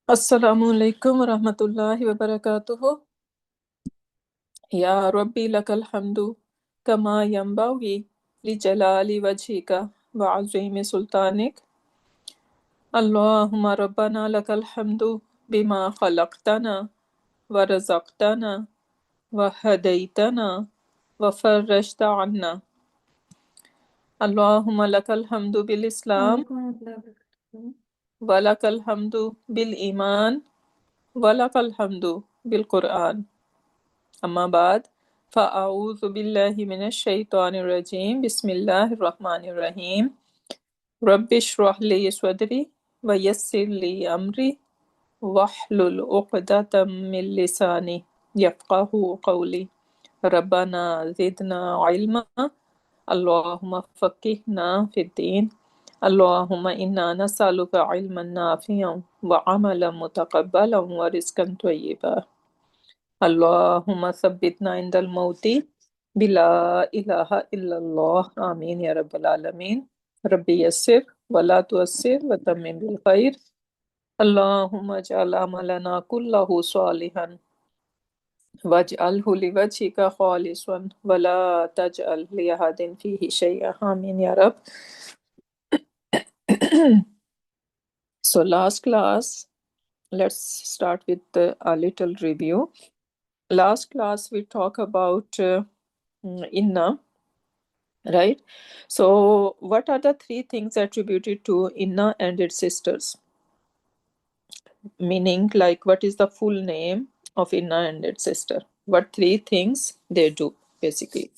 Assalamualaikum warahmatullahi wabarakatuh. Ya Rabbi lakal hamdu kama yambaghi li jalali wajhika wa azimi sultanik. Allahumma rabbana lakal hamdu bima khalaqtana wa razaqtana wa hadaitana wa farrajta anna. Allahumma lakal hamdu bil Islam wa lakal hamdu bil iman wa lakal hamdu bil Quran. أما بعد فأعوذ بالله من الشيطان الرجيم بسم الله الرحمن الرحيم رب اشرح لي صدري ويسر لي أمري واحلل عقدة من لساني يفقه قولي ربنا زدنا علما اللهم فقهنا في الدين اللهم إنا نسألك علما نافعا وعملا متقبلا ورزقا طيبا اللهم ثبتنا عند الموت بلا إله إلا الله آمين يا رب العالمين ربي يسر ولا تؤسر وتمم بالخير اللهم اجعل عملنا كله صالحا واجعله لوجهك خالصا ولا تجعل لأحد فيه شيئا آمين يا رب. So last class, let's start with a little review. Last class we talk about inna, right? So what are the three things attributed to inna and its sisters? Meaning, like, what is the full name of inna and its sister? What three things they do, basically?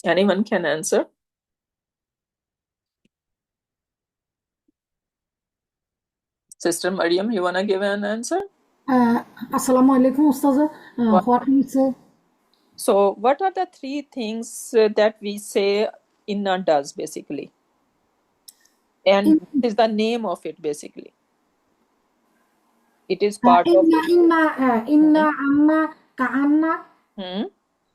Anyone can answer? Sister Mariam, you wanna give an answer? Assalamu alaikum, Ustaza. What do you say? So what are the three things that we say inna does, basically? And what is the name of it, basically? It is part of Inna anna ka'anna. Hmm?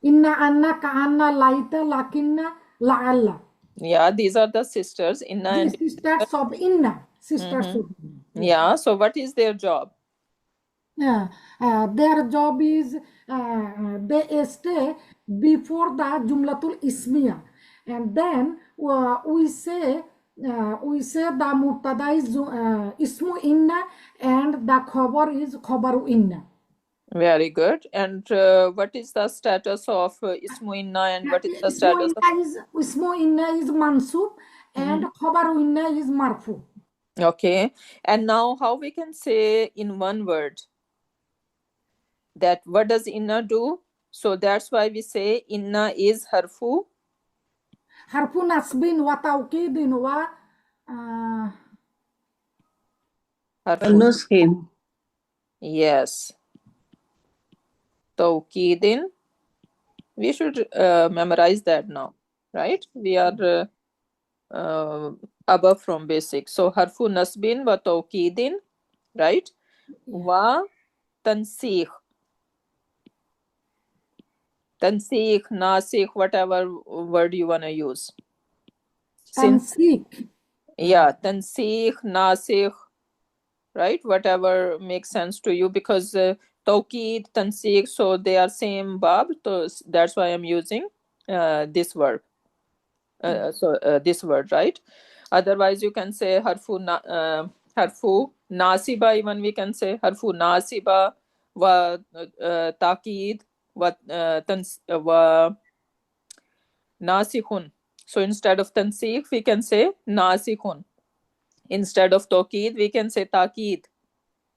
Inna anna ka'anna laita lakinna la'alla. Yeah, these are the sisters, inna and This is that of inna. Sisters Mhm. of inna. Yes. Yeah, so what is their job? Their job is they stay before the Jumlatul Ismiya. And then we say the Mubtada is Ismu Inna and the Khabar is Khabaru Inna. Very good. And what is the status of Ismu Inna and what is the status of Ismu Inna is Mansub and Mhm. Khabaru Inna is Marfu. Okay. And now how we can say in one word that what does Inna do? So that's why we say Inna is harfu. Harfu Nasbin wa Tawkidin wa Harfu. Nuskin. Yes. Tawkidin. We should memorize that now, right? We are above from basic. So harfu nasbin wa tawkidin, right? Wa tansikh. Tansikh, nasikh, whatever word you want to use. Tansik. Yeah, tansikh, nasikh, right? Whatever makes sense to you, because tawkid, tansikh, so they are same bab. So that's why I'm using this word. This word, right? Otherwise, you can say harfu nasiba. Even we can say harfu nasiba wa taqid wa nasikhun. So instead of tansikh, we can say nasikhun. Instead of taqid, we can say taqid.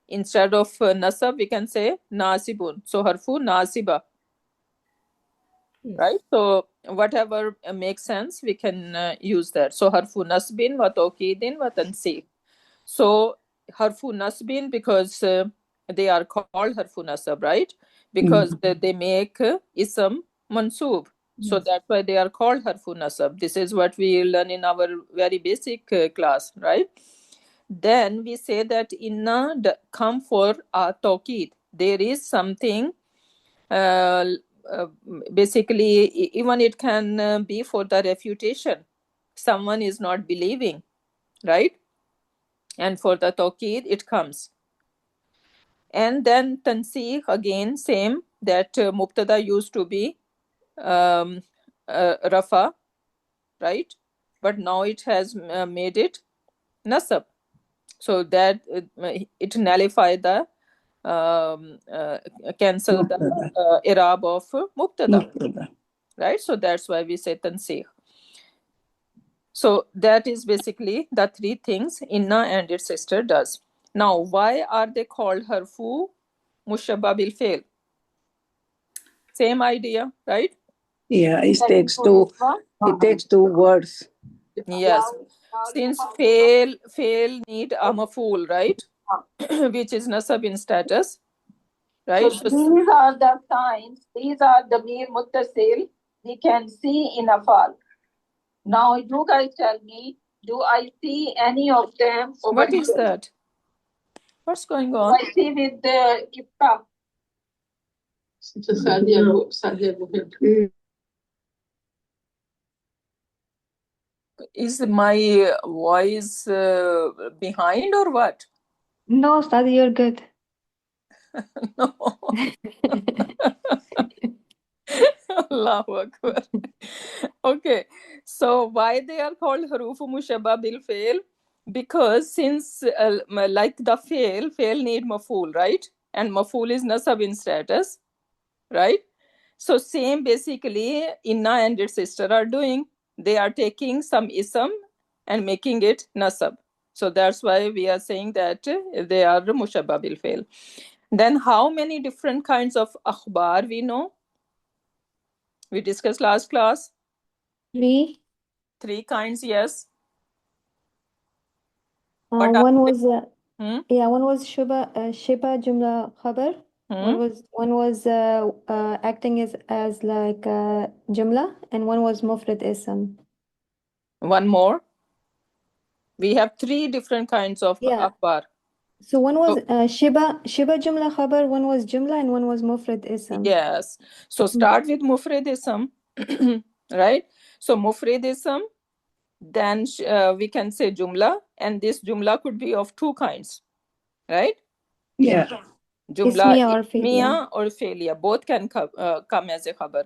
Instead of nasab, we can say nasibun. So harfu nasiba. Yes. Right? So whatever makes sense, we can use that. So harfu nasbin wa tawkidin wa tansib. So harfu nasbin, because they are called harfu nasab, right? Because they make ism mansub. So Yes. that's why they are called harfu nasab. This is what we learn in our very basic class, right? Then we say that inna come for tawkid. There is something uh, uh, basically, even it can be for the refutation. Someone is not believing, right? and for the tawqid it comes. And then tansih again same, that mubtada used to be rafa, right? But now it has made it nasab, so that it nullify the cancel the i'rab of mubtada, right? So that's why we say tansih. So that is basically the three things Inna and its sister does. Now, why are they called harfu mushabba bil fail? Same idea, right? Yeah, it takes two words. Yes. Since fail need a maf'ul, right? Which is nasab in status, right? So these are the signs, these are the mere muttasil we can see in afal. Now you guys tell me, do I see any of them over What is here? that? What's going Do on? I see with the ifta? Is my voice behind or what? No, Ustad, you're good. No. Allahu Akbar. Okay, so why they are called harufu mushabba bil fail? Because since like the fail need maful, right? And maful is nasab in status, right? So same basically Inna and its sister are doing. They are taking some ism and making it nasab. So that's why we are saying that they are mushabba bil fail. Then how many different kinds of akhbar we know? We discussed last class. 3. 3 kinds, yes. What One was Hmm? one was shiba jumla khabar. One was acting as like jumla, and one was mufrad ism. One more. We have 3 different kinds of akhbar. So one was shiba jumla khabar, one was jumla, and one was mufrad ism. Yes. So start with mufrad ism, right? So mufrad ism, then we can say jumla, and this jumla could be of 2 kinds, right? Yeah. Jumla Ismiya or fi'liya, both can come as a khabar.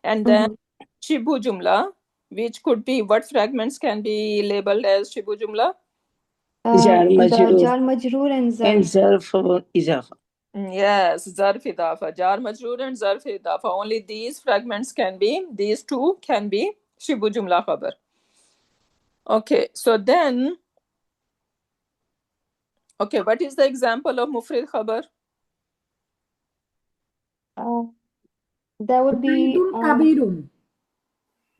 And then shibu jumla, which could be, what fragments can be labeled as shibu jumla? Jar majroor and zarf izafa. Yes, zarf idafa. Jar majroor and zarf idafa. Only these fragments can be, these 2 can be shibu jumla khabar. Okay, so then, okay, what is the example of mufrid khabar? That would be Zaidun kabirun.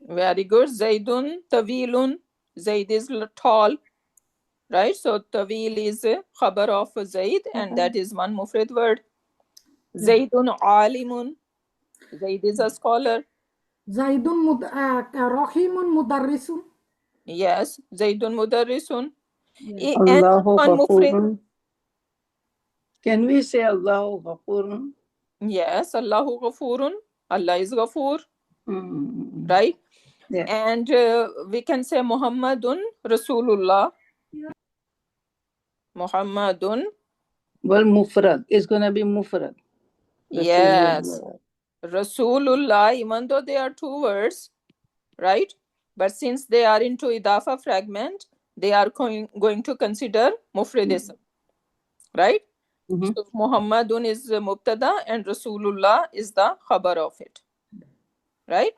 Very good. Zaidun tawilun. Zaid is tall, right? So tawil is a khabar of Zaid, and that is one mufrid word. Zaidun alimun. Zaid is a scholar. Zaidun rahimun mudarrisun. Yes, Zaidun mudarrisun. Allahu ghafurun. Can we say Allahu ghafurun? Yes, Allahu ghafurun. Allah is ghafur. Right? Yeah. And we can say Muhammadun Rasulullah. Muhammadun. Well, mufrad. It's going to be mufrad. Yes. Rasulullah, even though they are 2 words, right? But since they are into idafa fragment, they are going to consider mufradism, right? So Muhammadun is mubtada and Rasulullah is the khabar of it, right?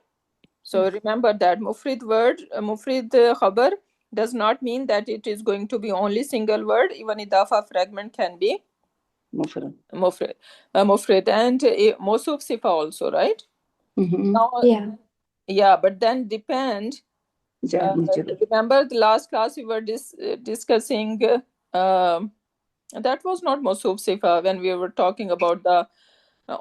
So remember that mufrid word, mufrid khabar does not mean that it is going to be only single word. Even idafa fragment can be mufrid and mawsuf sifa also, right? Now, yeah, but then depend. Remember the last class we were discussing that was not mawsuf sifa when we were talking about the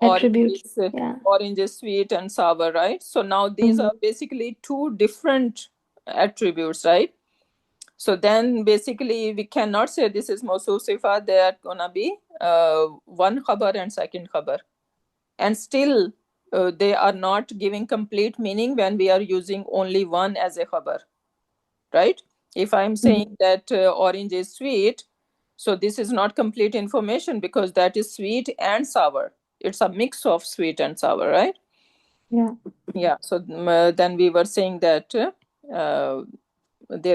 orange is sweet and sour, right? So now these are basically 2 different attributes, right? So then basically we cannot say this is mawsuf sifa. They are gonna be one khabar and second khabar, and still they are not giving complete meaning when we are using only one as a khabar, right? If I'm saying that orange is sweet, So this is not complete information because that is sweet and sour. It's a mix of sweet and sour, right? Yeah. Yeah. So then we were saying that there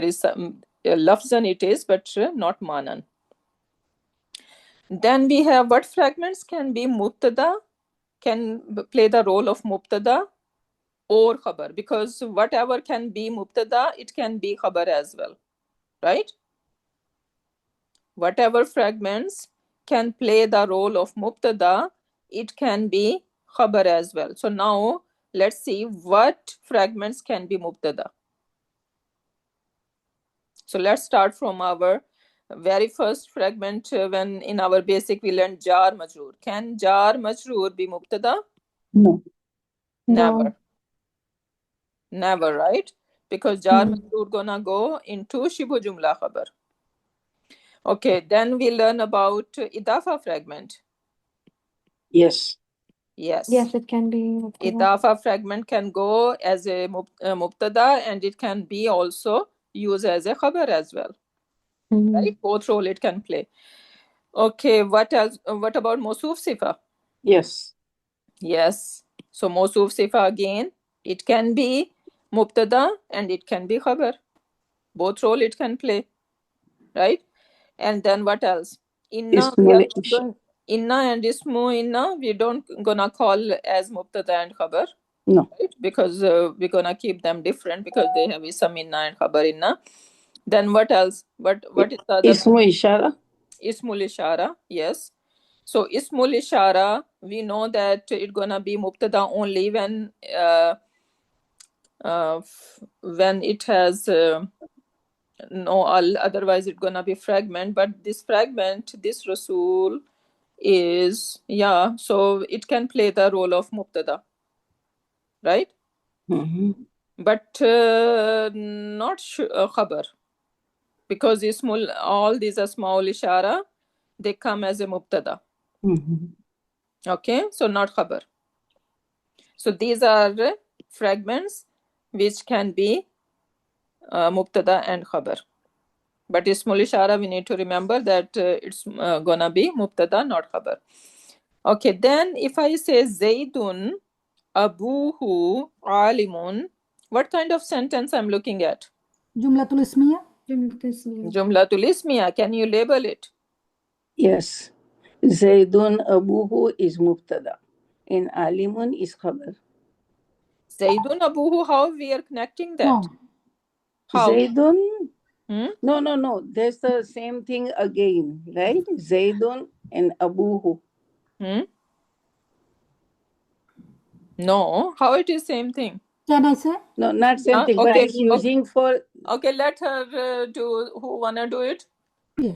is some lafzan it is, but not manan. Then we have what fragments can be mubtada, can play the role of mubtada or khabar, because whatever can be mubtada, it can be khabar as well, right? Whatever fragments can play the role of mubtada, it can be khabar as well. So now let's see what fragments can be mubtada. So let's start from our very first fragment when in our basic we learned jar majroor. Can jar majroor be mubtada? No. Never. No. Never, right? Because jar majroor gonna go into shibhu jumla khabar. Okay, then we learn about idafa fragment. Yes. Yes. Yes, it can be mubtada. Idafa fragment can go as a mubtada and it can be also used as a khabar as well. Right? Both role it can play. Okay, what else? What about mawsuf sifa? Yes. Yes. So mawsuf sifa again, it can be mubtada and it can be khabar. Both role it can play. Right? And then what else? Inna, we are not going, inna and ismu inna, we don't gonna call as mubtada and khabar. No. Right? Because we're gonna keep them different because they have ism inna and khabar inna. Then what else? What is the other? Ismu ishara. Ismul ishara, yes. So ismul ishara, we know that it's gonna be mubtada only when it has no al, otherwise it's gonna be fragment. But this fragment, this rasul is, yeah, so it can play the role of mubtada, right? But not khabar, because ismul, all these asmaul ishara, they come as a mubtada. Okay, so not khabar. So these are fragments which can be mubtada and khabar. But ismul ishara, we need to remember that it's gonna be mubtada, not khabar. Okay, then if I say Zaydun abuhu alimun, what kind of sentence I'm looking at? Jumlatul ismiya. Jumlatul ismiya. Can you label it? Yes. Zaydun abuhu is mubtada and alimun is khabar. Zaydun abuhu, how we are connecting that? No. How? Zaydun. No. There's the same thing again, right? Zaydun and abuhu. No, how it is same thing? Can I say? No, not same thing, but it's using for... Okay, let her do. Who wanna do it? Yeah.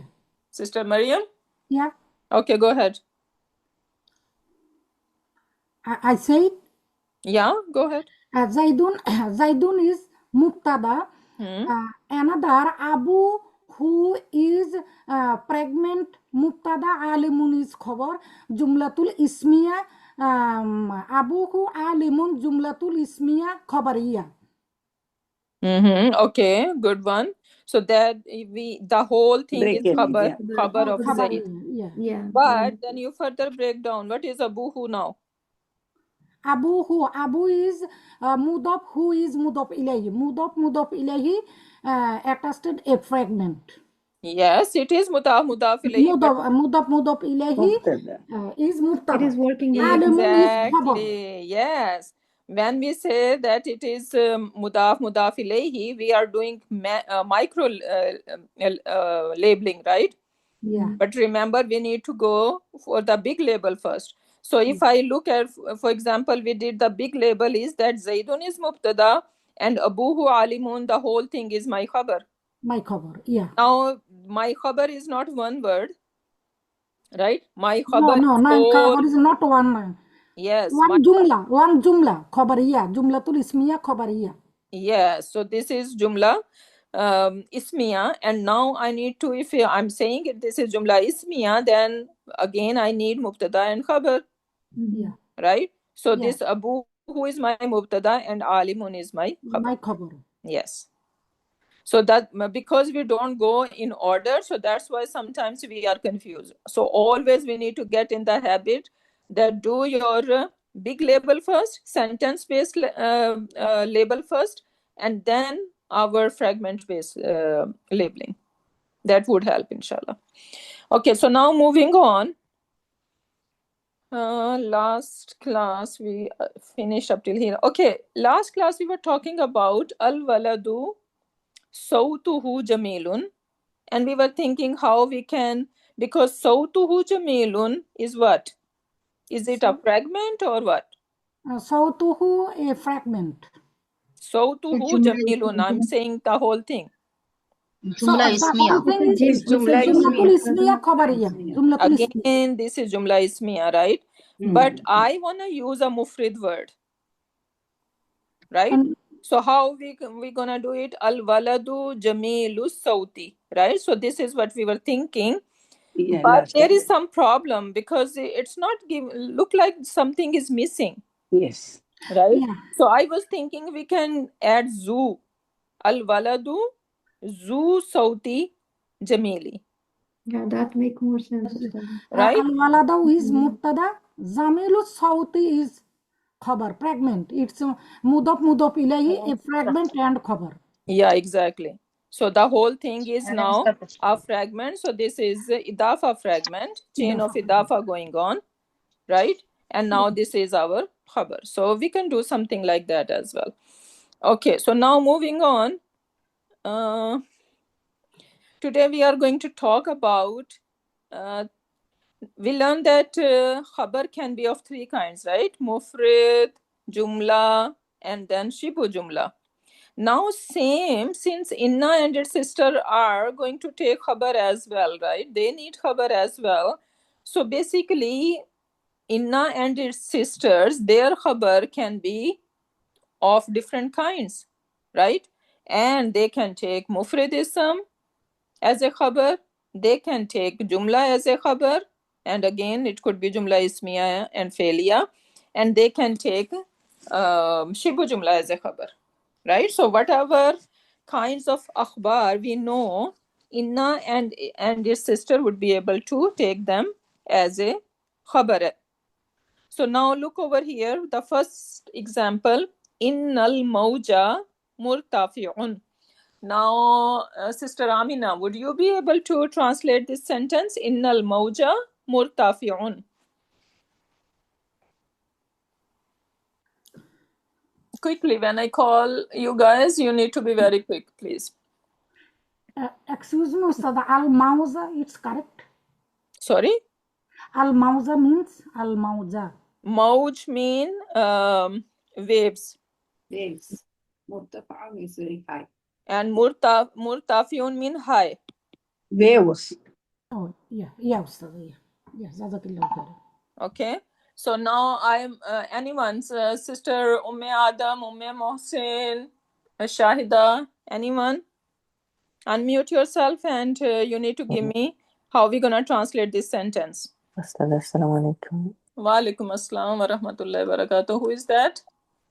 Sister Maryam? Yeah. Okay, go ahead. I say it. Yeah, go ahead. Zaidun is mubtada. Another Abu, who is pregnant, mubtada, alimun is khabar. Jumlatul ismiya, Abu who alimun, jumlatul ismiya khabariya. Okay, good one. So that the whole thing is khabar, khabar of Zayd. Yeah. But then you further break down. What is abuhu now? Abu is mudaf, who is mudaf ilayhi. Mudaf ilayhi attached a fragment. Yes, it is mudaf ilayhi. Mudaf ilayhi is mubtada. It is working. Exactly. Yes. When we say that it is mudaf ilayhi, we are doing micro labeling, right? Yeah. But remember, we need to go for the big label first. So if I look at, for example, we did the big label is that Zaydun is mubtada and abuhu alimun, the whole thing is my khabar. My khabar, yeah. Now, my khabar is not one word, right? My khabar khabar is not one. Yes. One jumla, khabariya, jumlatul ismiya khabariya. Yes, so this is jumla ismiya, and now I need to, if I'm saying it, this is jumla ismiya, then again I need mubtada and khabar. Yeah. Right? So this abu, who is my mubtada, and alimun is my khabar. My khabar. Yes. So that because we don't go in order, so that's why sometimes we are confused. So always we need to get in the habit that do your big label first, sentence-based label first, and then our fragment-based labeling. That would help, inshallah. Okay, so now moving on. Last class we finished up till here. Okay, last class we were talking about al-waladu sawtuhu jamilun, and we were thinking how we can, because sawtuhu jamilun is what? Is it a fragment or what? Sawtuhu, a fragment. Sawtuhu jamilun, I'm saying the whole thing. Jumla ismiya. The whole thing is Jumla Jumlatul ismiya. Ismiya khabariya. Jumlatul Ismiya. Again, this is jumla ismiya, right? But I want to use a mufrid word, right? And So how we gonna do it? Al waladu jamilu sauti, right? So this is what we were thinking. Yeah, But last there time. is some problem because it's not look like something is missing, Yes. right? yeah, So I was thinking we can add zu. Al waladu zu sauti jamili, Yeah, that make more sense. right? Al-waladu is mubtada. Jamilu Sawti is khabar, fragment. It's mudaf ilayhi, a fragment and khabar. Yeah, exactly. So the whole thing is now a fragment. So this is idafa fragment, chain of idafa going on, right? And now this is our khabar. So we can do something like that as well. Okay, so now moving on. Today we are going to talk about, we learned that khabar can be of three kinds, right? Mufrid, jumla, and then shibu jumla. Now same, since Inna and its sister are going to take khabar as well, right? They need khabar as well. So basically, Inna and its sisters, their khabar can be of different kinds, right? And they can take mufrid ism as a khabar. They can take jumla as a khabar. And again, it could be jumla ismiya and failiya. And they can take shibu jumla as a khabar, right? So whatever kinds of akhbar we know, Inna and his sister would be able to take them as a khabar. So now look over here, the first example, Innal mawja murtafi'un. Now, Sister Amina, would you be able to translate this sentence? Innal mawja murtafi'un. Quickly, when I call you guys, you need to be very quick, please. Excuse me, Ustad, al-mawza, it's correct. Sorry? Al-mawza means al-mawza. Mawj mean waves. Waves. Murtafa is very high. And murtafi'un mean high. Waves. Oh, yeah, Ustad, yeah. Yes, Jazakallah khair. Okay. So now I'm anyone's Sister Adam, Mohsin, Shahida, anyone? Unmute yourself and you need to give me how we're gonna translate this sentence. Assalamu alaikum. Wa alaikum assalam wa rahmatullahi wa barakatuh. Who is that?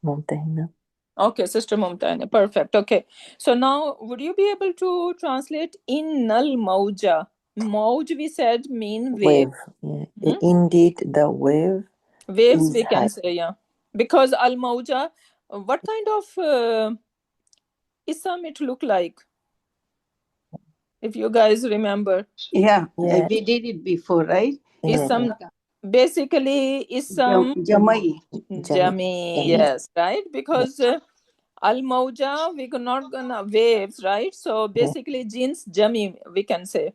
Mumtahina. Okay, Sister Mumtahina. Perfect. Okay. So now would you be able to translate innal mawja? Mawj we said mean wave. Yeah. Indeed, the wave Waves is we can high. say, yeah. Because al mawja, what kind of ism it look like? If you guys remember. Yeah, Yeah. we did it before, right? Ism, basically ism Jamai. Jami, yes, right? Because al mawja we are not gonna waves, right? So basically jins Jami we can say.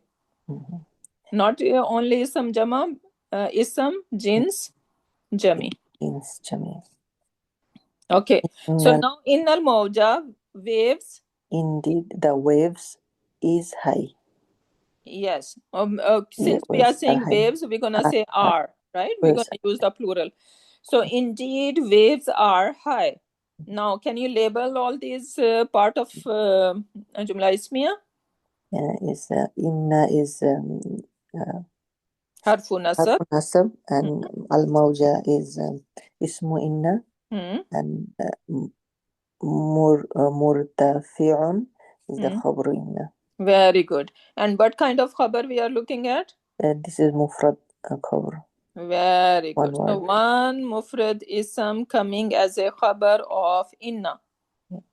Not only ism Jama, ism jins Jami. Jins Jami. Okay. So now in al mawja waves. Indeed, the waves is high. Yes. Since we are saying waves, we're gonna say are, right? We're gonna use the plural. So indeed, waves are high. Now, can you label all these part of Jumla Ismiya? Inna is Harfu Nasab. Harfu Nasab, and al mawja is ismu inna, and murtafi'un is the khabaru inna. Very good. And what kind of khabar we are looking at? This is mufrad khabar. Very One good. So word. one mufrad ism coming as a khabar of inna,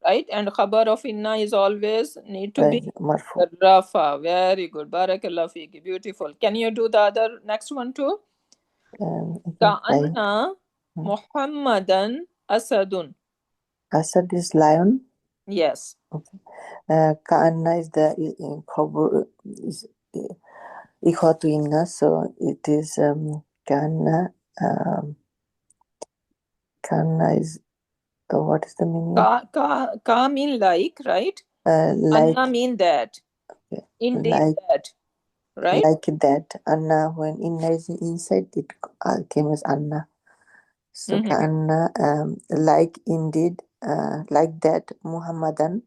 right? And khabar of inna is always need to be marfu. rafa. Very good. Barakallah fiki. Beautiful. Can you do the other next one too? Ka'anna Muhammadan Asadun. Asad is lion. Yes. Okay. Ka'anna is the khabar is ikhwatu inna, so it is Ka'anna. Ka'anna is what is the meaning? Ka mean like, right? Like. Anna mean that. Okay. Indeed like, that. Right? Like that. Anna, when inna is inside, it came as Anna. So Ka'anna, like indeed, like that, Muhammadan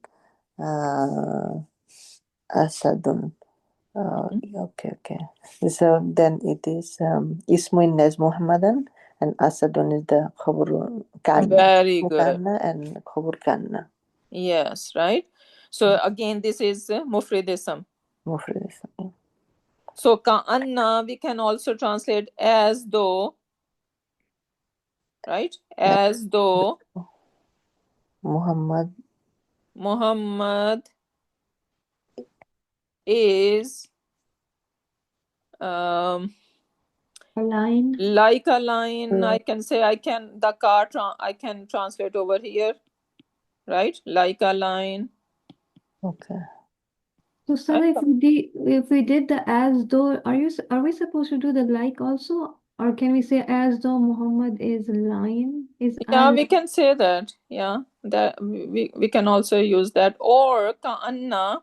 Asadun. Okay. So then it is Ismu as Muhammadan and Asadun is the Khabur Ka'anna. Very good. Ka'anna and Khabur Ka'anna. Yes, right? So again, this is mufrid ism. Mufrad ism. So Ka'anna we can also translate as though, right? As though Muhammad is A lion. like a lion. I can say I can translate over here, right? Like a lion. Okay. So Sada, if we did the as though, are we supposed to do the like also, or can we say as though Muhammad is a lion? Yeah, we can say that. Yeah, that we can also use that. Or Ka'anna,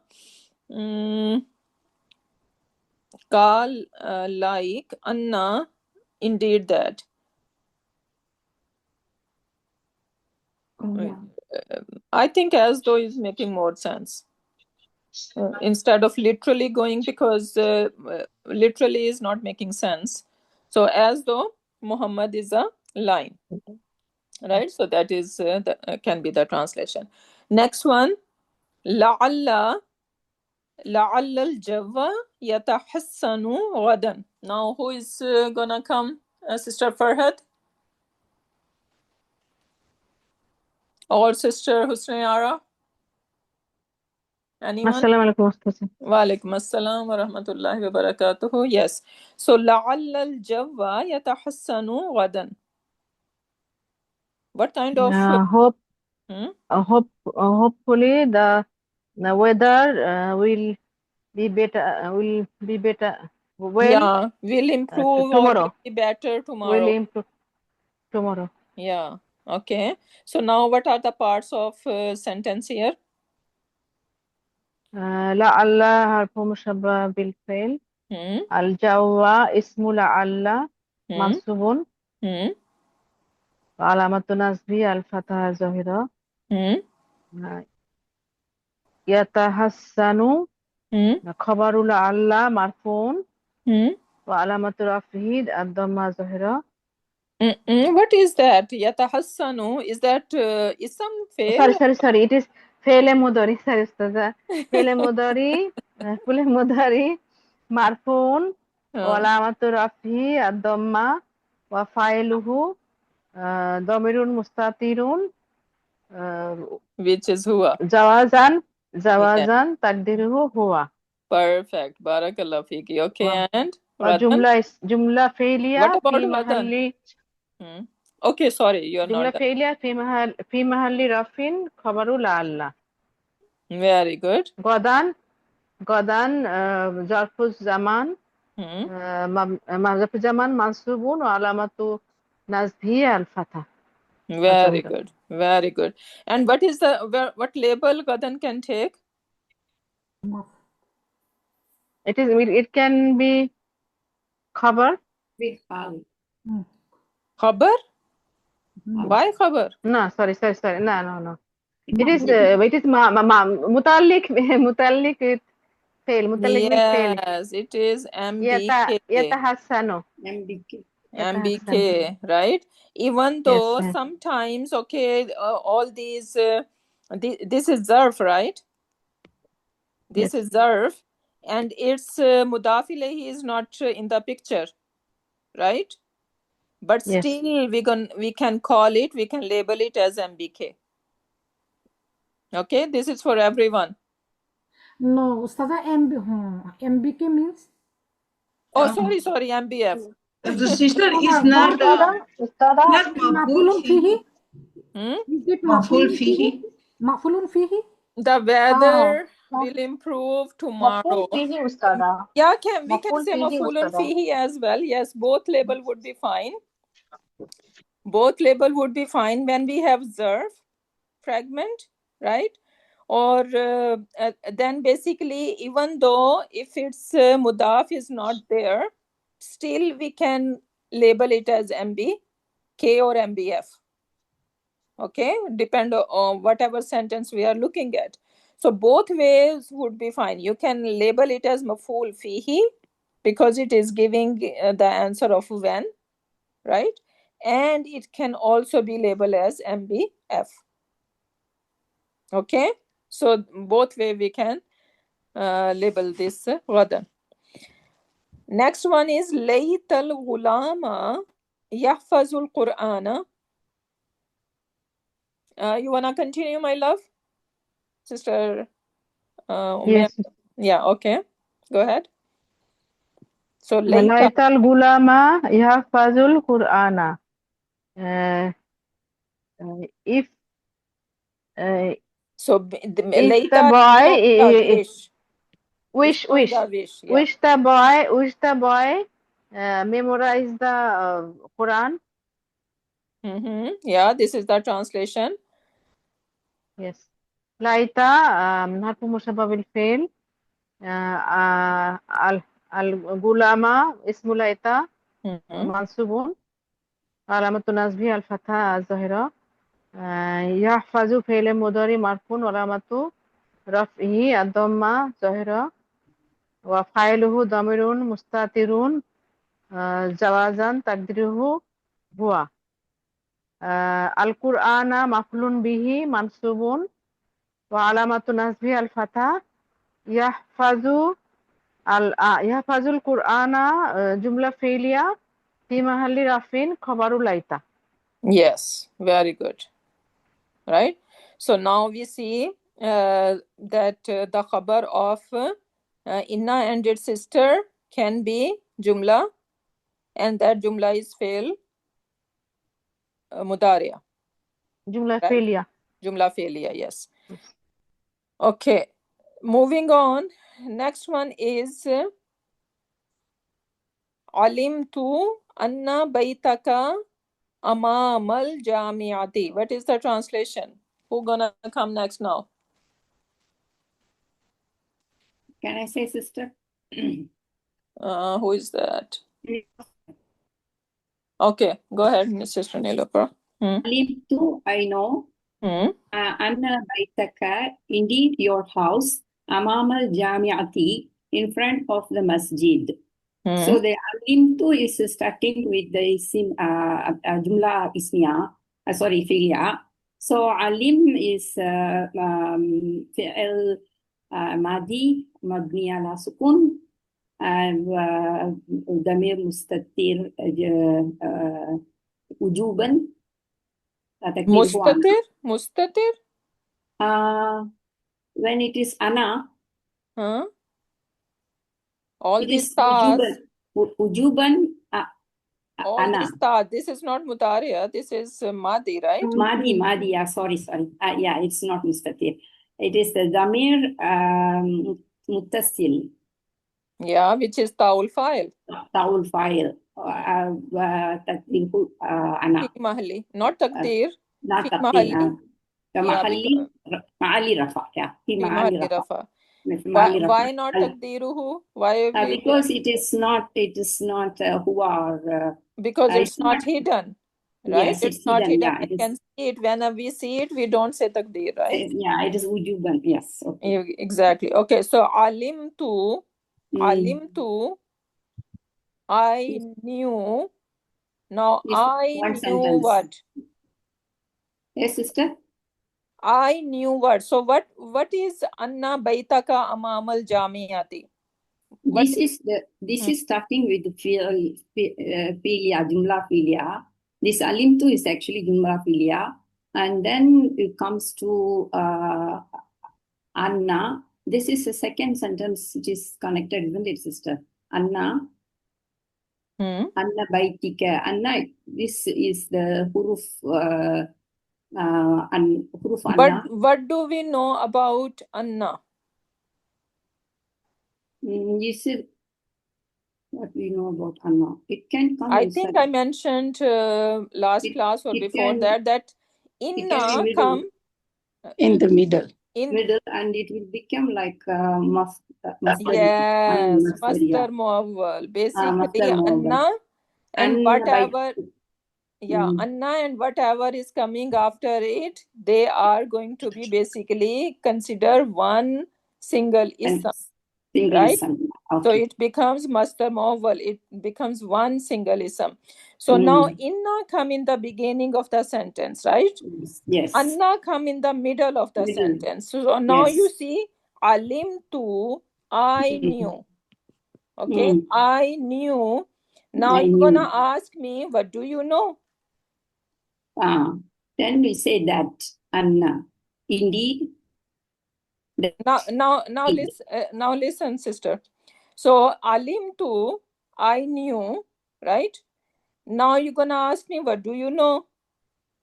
like Anna, indeed that. I think as though is making more sense. Instead of literally going, because literally is not making sense. So as though Muhammad is a lion, right? So that is can be the translation. Next one, لعل الجو يتحسن غدا. Now who is gonna come? Sister Farhad or Sister Husnayara? Anyone? Assalamu alaikum. Wa alaikum assalam wa rahmatullahi wa barakatuhu. Yes. So لعل الجو يتحسن غدا. What kind of hopefully the weather will be better. Yeah, will improve tomorrow. Or be better tomorrow. Will improve tomorrow. Yeah. Okay. So now what are the parts of sentence here? لعل حرف مشبه بالفعل. الجو اسم لعل منصوب. وعلامة نصبه الفتحة الظاهرة. يتحسن خبر لعل مرفوع. وعلامة رفعه الضمة الظاهرة. What is that? يتحسن, is that ism fail? Sorry. It is فعل مضارع. Sorry, أستاذة. فعل مضارع مرفوع وعلامة رفعه الضمة وفاعله ضمير مستتر which is huwa. جوازا تقديره هو. Perfect. Barakallah fiki. Okay, and جملة فعلية. What about في محل Okay, sorry, you are جملة not فعلية في محل رفع خبر لعل. Very good. غدا ظرف الزمان ظرف الزمان منصوب وعلامة نصبه الفتحة. Very good. Very good. And what is what label Gadan can take? It can be khabar. Khabar? Why khabar? No, sorry. No. It is متعلق with fail. Yes, it is MBK. يتحسن. MBK, right? Even though sometimes, okay, all these, this is zarf, right? This is zarf, and its mudaf ilayhi is not in the picture, right? But Yes. still we can call it, we can label it as MBK. Okay, this is for everyone. No, Ustada, MBK means? Oh, sorry, MBF. The sister is Ustada, not Ustada, mafulun fihi? Is it maful mafulun fihi. fihi? Mafulun fihi? The weather will improve tomorrow. fihi ustada. Yeah, we can Maful say fihi mafulun ustada. fihi as well. Yes, both label would be fine. Both label would be fine when we have zarf fragment, right? Or then basically, even though if its mudaf is not there, still we can label it as MBK or MBF. Okay, depend on whatever sentence we are looking at. So both ways would be fine. You can label it as maful fihi because it is giving the answer of when, right? And it can also be labeled as MBF. Okay, so both way we can label this ghadan. Next one is laytal ghulama yahfazul Qur'ana. You wanna continue, my love, sister? Yes. Yeah, okay, go ahead. So layta, Laytal gulama yahfazul Qur'ana. If so if layta the boy wish, wish yeah. the boy memorize the Quran. Yeah, this is the translation. Yes. Laita harfu mushabbah bil fi'l. Al-gulama ismu laita mansubun. Alamatu nasbihi al-fatha az-zahira. Yahfazu fi'l mudari marfun alamatu raf'ihi ad-damma zahira. Wa fa'iluhu damirun mustatirun jawazan taqdiruhu huwa. Al-Qur'ana maf'ulun bihi mansubun wa alamatu nasbihi al-fatha. Yahfazul Qur'ana jumla fi'liya fi mahalli rafin khabaru laita. Yes, very good. Right. So now we see that the khabar of inna and its sister can be jumla, and that jumla is fi'l mudariya. Jumla right? fi'liya. Jumla fi'liya, yes. Okay, moving on. Next one is alimtu anna baytaka amamal jamiati. What is the translation? Who gonna come next now? Can I say, sister? Who is that? Okay, go ahead, Sister Nilofer. Alimtu, I know. Anna Baitaka, indeed your house. Amamal Jamiati, in front of the masjid. So the alimtu is starting with the isim jumla ismiya, fi'liya. So alim is fi'l madi mabni ala sukun, ضمير مستتر وجوبا. Mustatir? When it is ana, all it these is stars. Ujuban. All ana. these stars. This is not mudariya. This is madi, right? Madi. Yeah, sorry. Yeah, it's not mustatir. It is the damir muttasil. Yeah, which is ta'ul fa'il. Ta'ul fa'il. Taqdirhu ana. Fi mahalli, not taqdir. Not fi taqdir. mahalli. Ma'ali rafa. Yeah, fi ma'ali rafa. Why not taqdiruhu? Why? Because it is not who are. Because it's not hidden. Right? Yes, it's not hidden. Yeah, I can see it. When we see it, we don't say taqdir, right? Yeah, it is ujuban. Yes. Okay. Exactly. Okay, so alimtu, I knew. Now Yes, I one knew sentence. what? Yes, sister. I knew what. So what is Anna Baitaka Amamal Jamiati? This is starting with philia, Jumla philia. This alimtu is actually Jumla philia. And then it comes to Anna. This is the second sentence which is connected, isn't it, sister? Anna. Anna Baitika. Anna, this is the huruf, huruf Anna. But what do we know about Anna? You said, what we know about Anna? It can come I inside. think I mentioned last class or before that Inna come in the middle. Middle, and it will become like masdar. Yes, masdar muawwal. Basically, Anna and whatever. Anna and whatever is coming after it, they are going to be basically considered one single ism. Right? Okay. So it becomes masdar muawwal. It becomes one single ism. So now inna come in the beginning of the sentence, right? Yes. Anna come in the middle of the sentence. So now you see, alimtu, I knew. Okay, I knew. Now you're gonna ask me, what do you know? Then we say that Anna, indeed. Now listen, sister. So alimtu, I knew, right? Now you're gonna ask me, what do you know?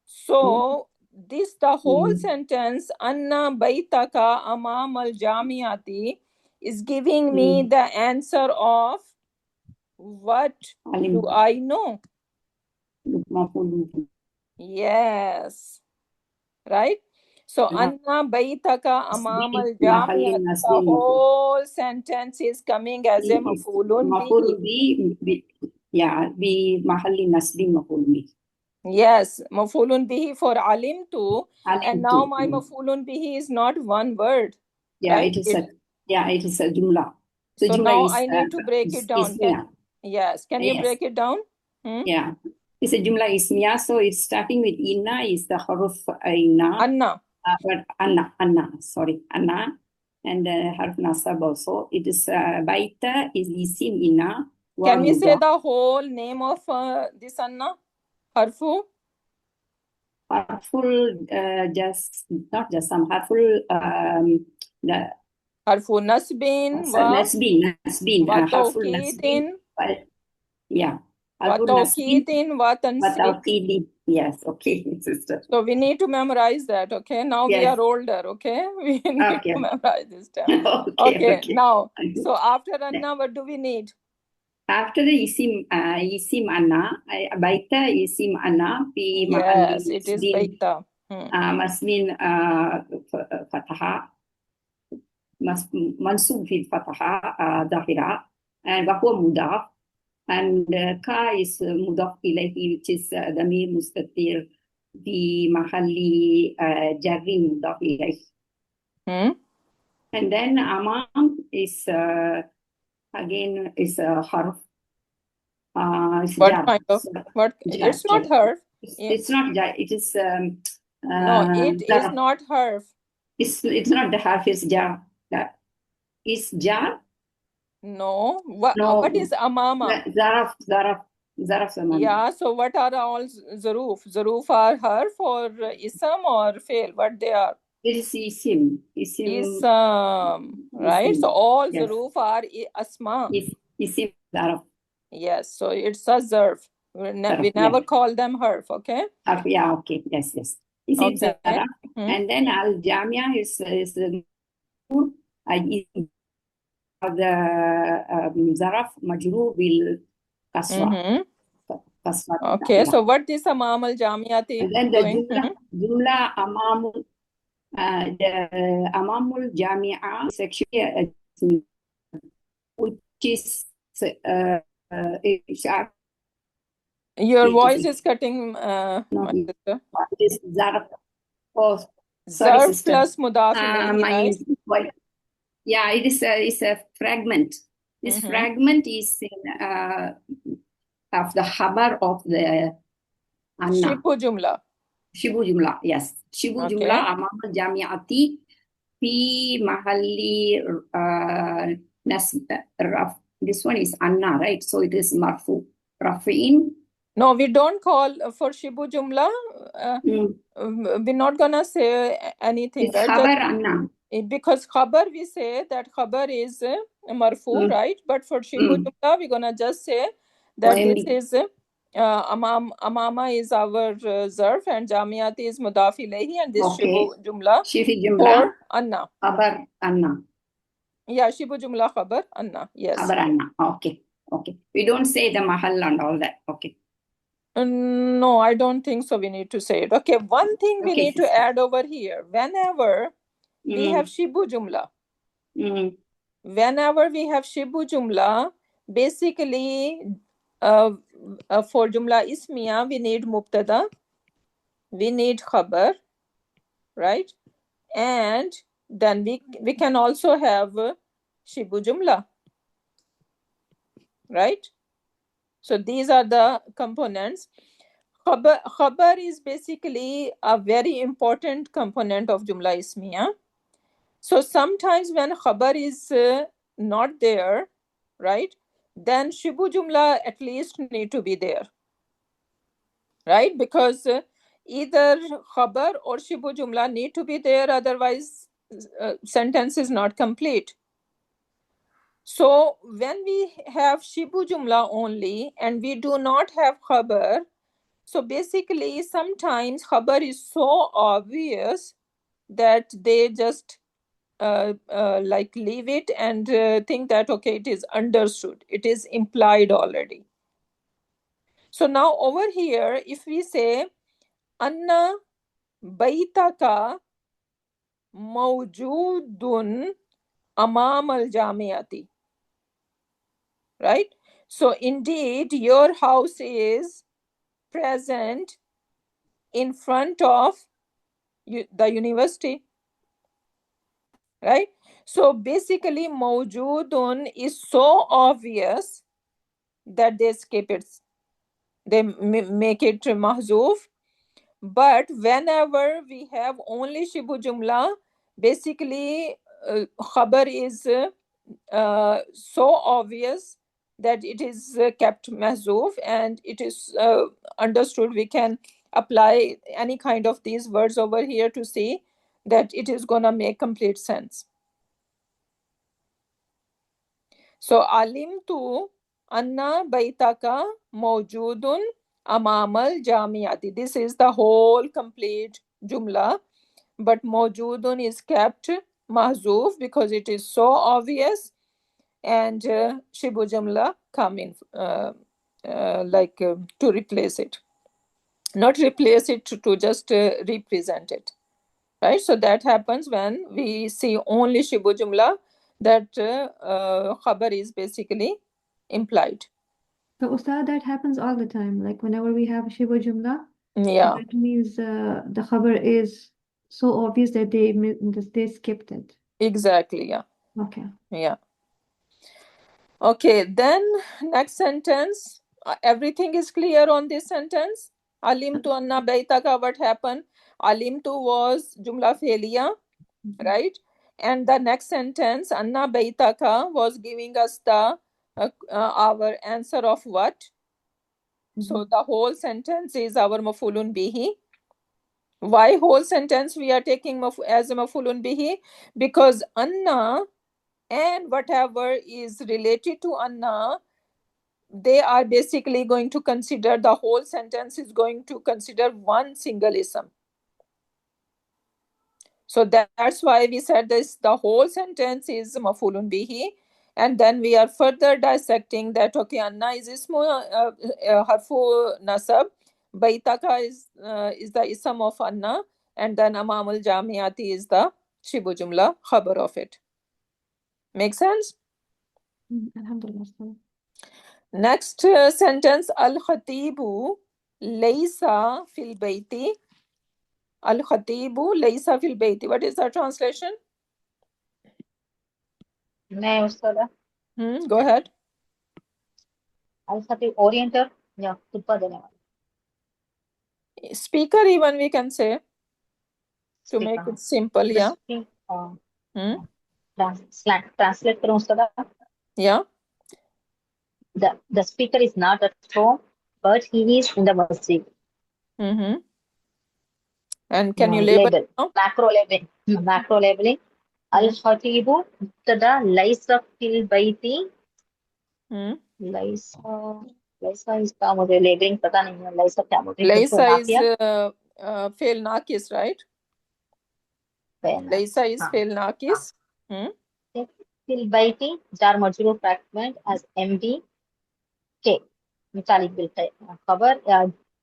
So the whole sentence, Anna Baitaka Amam al Jamiati, is giving me the answer of what do I know? Yes. Right? So Anna Baitaka Amam al Jamiati, the whole sentence is coming as a mafulun bihi. Bi mahalli nasbi mafulun bihi. Yes, mafulun bihi for alimtu, and now my mafulun bihi is not one word. Yeah, right? it is a jumla. So jumla now is, I need to break it down. Can you break it down? Yeah, it's a jumla ismiya, so it's starting with inna is the haruf inna. Anna. But Anna, and harf nasab also. It is baita is isim inna. Can we say the whole name of this Anna? Harfu? Harful, not just some harful, the harfu nasbin nasbin wa harful tawkidin. Yeah. Wa tawkidin wa tansib. Yes, okay, sister. So we need to memorize that, okay? Now we are older, okay? We need to memorize this term. Okay, now, so after Anna, what do we need? After the isim Anna, baita isim Anna, yes, it is baita. Masmin fataha, mansub fi fataha dahira, and wahwa mudaf, and ka is mudaf ilayhi, which is damir mustatir fi mahalli jarri mudaf ilayhi. And then amam is again is a harf. What kind of? What? It's not harf. It's not jar. It is. No, it is not harf. It's not the harf. It's jar. Is jar? No. What is amama? Zaraf. Yeah. So what are all zaruf? Zaruf are harf or isam or fail? What they are? It is isim. Right? So all zaruf are asma. Isim zaraf. Yes. So it's a zarf. We never call them harf. Okay. Yeah. Okay. Yes. Isim zaraf. And then al jamia is the zaraf majrur bil kasra. Okay, so what is amam al jamiati? And then the jumla amamul, the amamul jamia is actually which is your voice is cutting, my sister. It is zarf. Oh, zarf plus mudaf ilayhi, right? Yeah, it is a fragment. This fragment is in, of the khabar of the Anna. Shibu jumla. Shibu Jumla, yes. Shibu Okay. Jumla Amam Jamiati fi Mahalli this one is Anna, right? So it is Marfu. Rafi'in. No, we don't call for Shibu Jumla. We're not gonna say anything, It's right? Khabar Anna. Because khabar, we say that khabar is marfu, right? But for Shibu Jumla, we're gonna just say that this is Amama is our zarf and Jamiati is mudaf ilayhi, and this Shibu Jumla for Anna. Khabar Anna. Yeah, Shibu Jumla khabar Anna. Yes. Khabar Anna. Okay. Okay. We don't say the mahal and all that. Okay. No, I don't think so. We need to say it. Okay, one thing we need to add over here. Whenever we have Shibu Jumla, whenever we have Shibu Jumla, basically for Jumla Ismiya, we need Mubtada, we need Khabar, right? And then we can also have Shibu Jumla, right? So these are the components. Khabar is basically a very important component of Jumla Ismiya. So sometimes when khabar is not there, right, then Shibu Jumla at least need to be there, right? Because either khabar or Shibu Jumla need to be there, otherwise sentence is not complete. So when we have Shibu Jumla only and we do not have khabar, so basically sometimes khabar is so obvious that they just like leave it and think that okay, it is understood, it is implied already. So now over here, if we say Anna baitaka mawjudun amam al jamiati, right? So indeed your house is present in front of the university, right? So basically mawjudun is so obvious that they skip it, they make it mahzuf. But whenever we have only Shibu Jumla, basically khabar is so obvious that it is kept mahzuf and it is understood. We can apply any kind of these words over here to see that it is gonna make complete sense. So alimtu anna baitaka mawjudun amamal jamiati. This is the whole complete jumla, but mawjudun is kept mahzuf because it is so obvious, and shibu jumla come in to replace it, not replace it, to just represent it, right? So that happens when we see only shibu jumla, that khabar is basically implied. So Ustad, that happens all the time. Like whenever we have Shibu Jumla, Yeah, that means the khabar is so obvious that they skipped it. exactly. Yeah. Okay. Yeah. Okay, then next sentence. Everything is clear on this sentence. Alimtu anna baitaka, what happened? Alimtu was jumla felia, right? And the next sentence, anna baitaka, was giving us the our answer of what? So the whole sentence is our mafulun bihi. Why whole sentence we are taking as a mafulun bihi? Because anna and whatever is related to anna, they are basically going to consider, the whole sentence is going to consider one single ism. So that's why we said this, the whole sentence is mafulun bihi, and then we are further dissecting that okay, anna is ismu harfu nasab, baitaka is the ism of anna, and then amamul jamiati is the shibu jumla khabar of it. Make sense? Alhamdulillah. Next sentence, al-khatibu laysa fil bayti. Al-khatibu laysa fil bayti. What is the translation? मैं उसका Go ahead. al-khatib orienter या खुतबा देने वाला. Speaker even we can say to make it simple. Yeah. Translate करूँ उसका? Yeah. The speaker is not at home, but he is in the masjid. And can you label? Macro labeling. Macro labeling. Al-Khatibu Mubtada Laysa fil bayti. Laysa is क्या मुझे labeling पता नहीं है. Laysa क्या मुझे? Laysa is fail nakis, right? Laysa is fail nakis. Fil bayti jar majrur fragment as MB K. متعلق بالخبر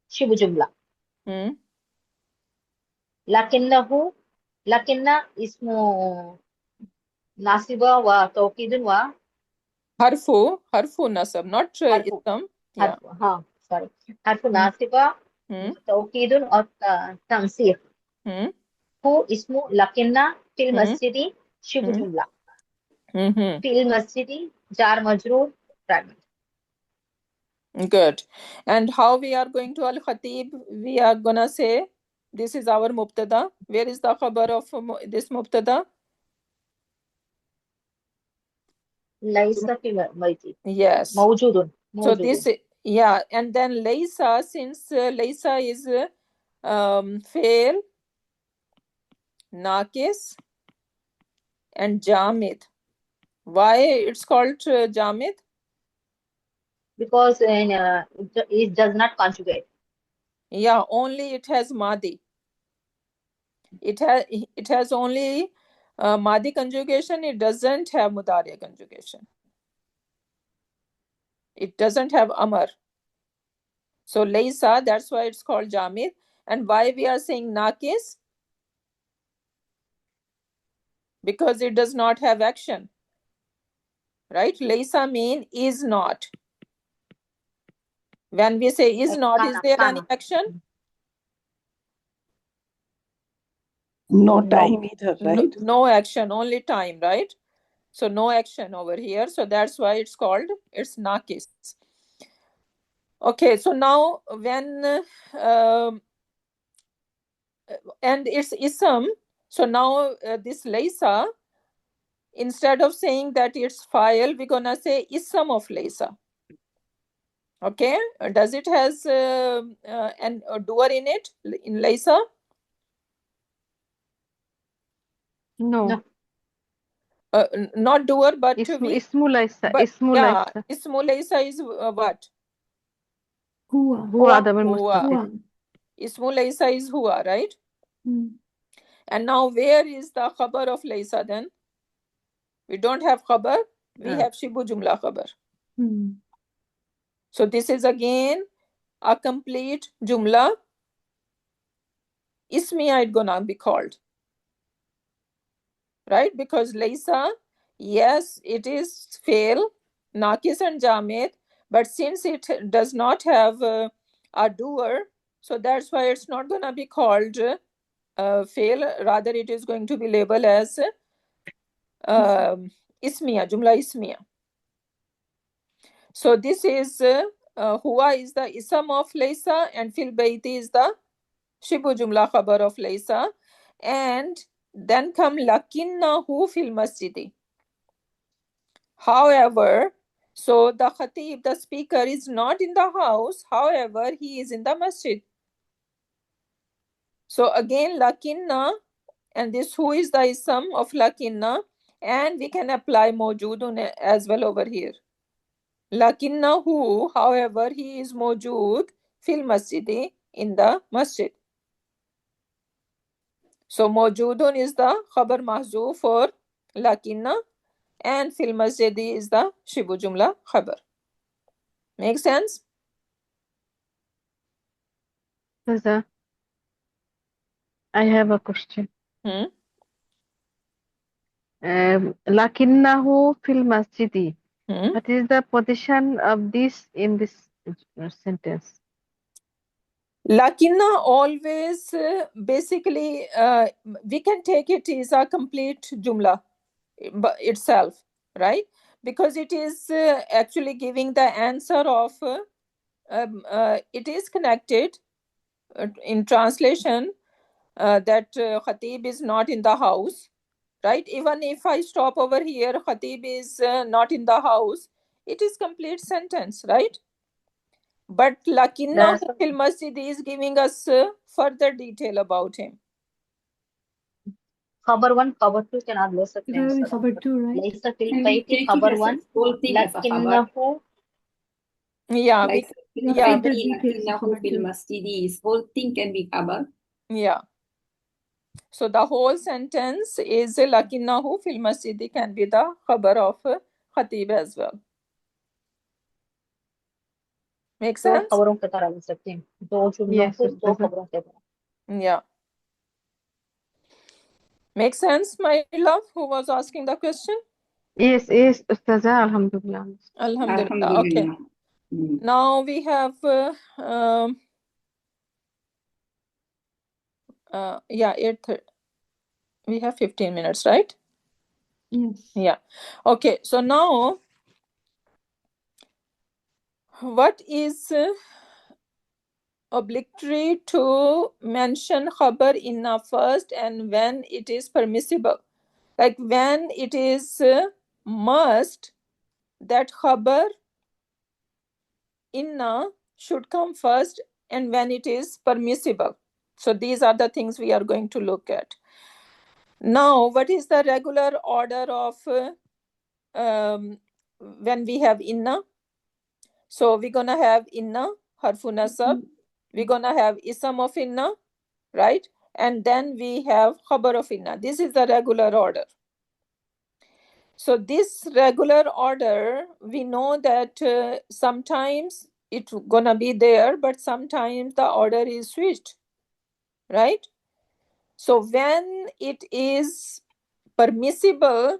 شبه جملة. لكن اسمه ناصبة وتوكيد حرف نصب not ism. Yeah. Sorry. حرف ناصبة توكيد وتنصير. هو اسمه لكن في المسجد شبه جملة. في المسجد جار مجرور fragment. Good. And how we are going to Al-Khatib? We are gonna say this is our mubtada. Where is the khabar of this mubtada? Laysa fi bayti. Yes. Mawjudun. So this, yeah, and then Laysa, since Laysa is fail, nakis, and jamid. Why it's called jamid? Because it does not conjugate. Yeah, only it has madi. It has only madi conjugation. It doesn't have mudari conjugation. It doesn't have amar. So laysa, that's why it's called jamid. And why we are saying nakis? Because it does not have action. Right? Laysa mean is not. When we say is not, is there any action? No time either, right? No action, only time, right? So no action over here. So that's why it's called, it's nakis. Okay, so now when, and it's ism. So now this laysa, instead of saying that it's file, we're gonna say ism of laysa. Okay, does it has an doer in it, in laysa? No. Not doer, but Ismu Laysa. Ismu Laysa is what? Huwa Adam al-Mustatir. Ismu Laysa is huwa, right? And now where is the khabar of Laysa then? We don't have khabar, we have Shibu Jumla khabar. So this is again a complete Jumla. Ismiya it gonna be called. Right? Because Laysa, yes, it is fail, nakis and jamid, but since it does not have a doer, so that's why it's not gonna be called fail. Rather, it is going to be labeled as ismiya, jumla ismiya. So this is huwa is the ism of laysa, and fil bayti is the shibu jumla khabar of laysa, and then come lakinnahu fil masjidi. However, so the khatib, the speaker, is not in the house. However, he is in the masjid. So again, lakinna, and this who is the ism of lakinna, and we can apply mawjudun as well over here. Lakinna who, however, he is mawjud fil masjidi, in the masjid. So mawjudun is the khabar mahzuf for lakinna, and fil masjidi is the shibu jumla khabar. Make sense? I have a question. Lakinnahu fil masjidi. What is the position of this in this sentence? Lakinna always basically we can take it as a complete jumla itself, right? Because it is actually giving the answer of it is connected in translation, that Khatib is not in the house, right? Even if I stop over here, Khatib is not in the house, it is complete sentence, right? But lakinnahu fil masjid is giving us further detail about him. Khabar 1, Khabar 2 can add less of That is Khabar 2, right? Laysa fil Can we bayti take Khabar it as a 1, whole thing as a khabar? lakinnahu. Yeah, Like yeah, further details of lakinnahu Khabar fil 2. masjidis, whole thing can be khabar. yeah. So the whole sentence is lakinnahu fil masjid can be the khabar of Khatib as well. Make दो sense? खबरों की तरह ले सकते हैं, दो जुमलों Yes, को दो Ustaza. खबरों की तरह. Yeah. Make sense, my love, who was asking the question? Yes, Ustaza. Alhamdulillah. Alhamdulillah. Okay. Now we have, yeah, we have 15 minutes, right? Yes. Yeah. Okay. So now, what is obligatory to mention khabar inna first and when it is permissible? Like when it is must that khabar inna should come first and when it is permissible. So these are the things we are going to look at. Now, what is the regular order of when we have inna? So we're gonna have inna, harfu nasab. We're gonna have ism of inna, right? And then we have khabar of inna. This is the regular order. So this regular order, we know that sometimes it's gonna be there, but sometimes the order is switched, right? So when it is permissible,